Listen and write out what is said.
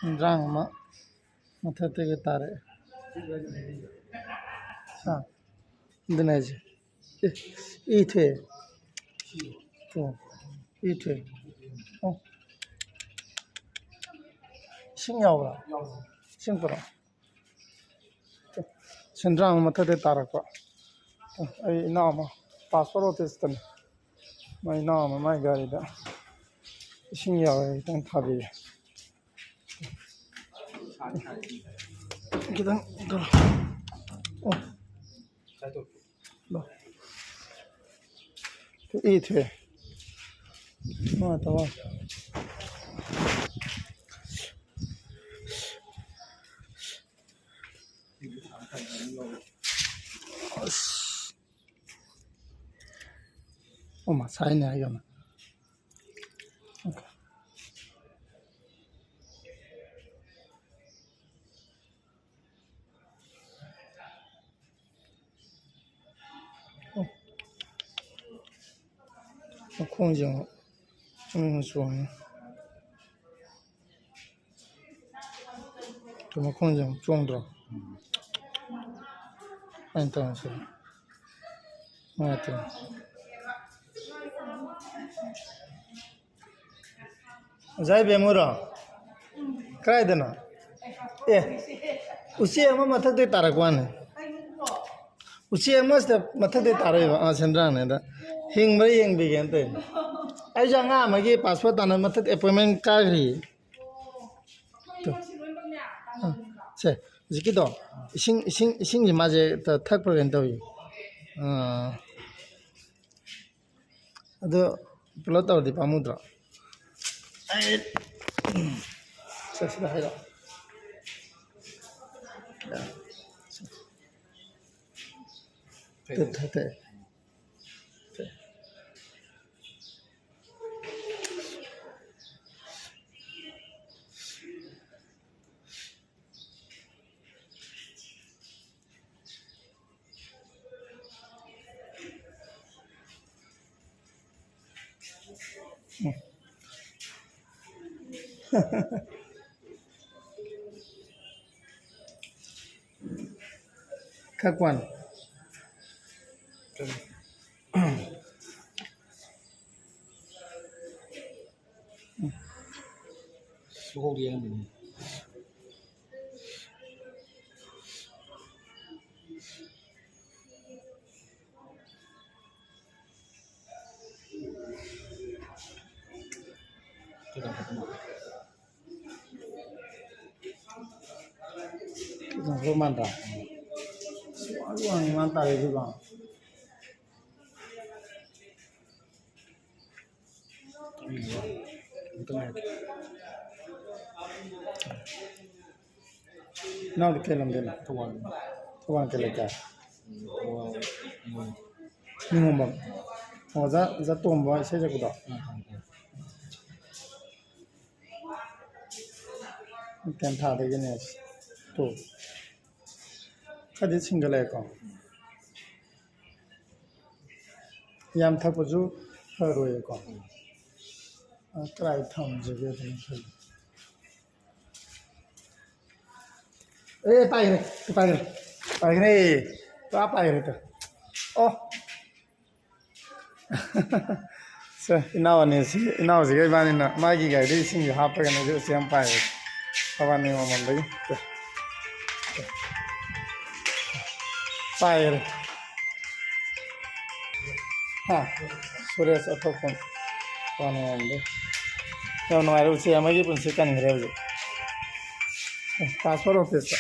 Drama Mathatega Tare Sa Dinej Eat way to eat way. Oh, sing yawa, sing pura. Sendrang Mathate Taraka. I nama passport system. My name, my garida. Sing yawa, don't have it. Get on. Oh, to eat way. No, at all. Oh, my sign. I am.空警，说，怎么空警撞着？按等一下，按等。在边么了？开的呢？哎，我先我们他对打了关呢。我先我是嘛他对打了吧？啊，现在呢的，行不行不行的？哎，像俺们个 passport 当然嘛他 appointment 卡里。是，这个多，星期嘛这的 third program 都有，ಅದು ಪುಲತ್ತವದಿ ಪಾಮುದ್ರ ಸಸಿದ ಹೈದ te Kakwan. Số đi em mình Itu mantap. Uang mantap itu bang. Nào đi kelem deh. Tuan keleka. Ni ngomong. Oh, za tomba saya jago dah. Kan thà đấy cái này. To. Kadi single eko. Yam thapuju haro eko. Try tham jage thằng sai. Eh, pai này, to pai này to. Oh. So, inaw sige bani na magi ga dei sing ha pa kana jo siam pai. Kawan ni mamam lagi. Pai. Ha, surya sa thokon. Kawan ni mamam dei. Kau no aru siam lagi pun sekan ngrew. Passport office.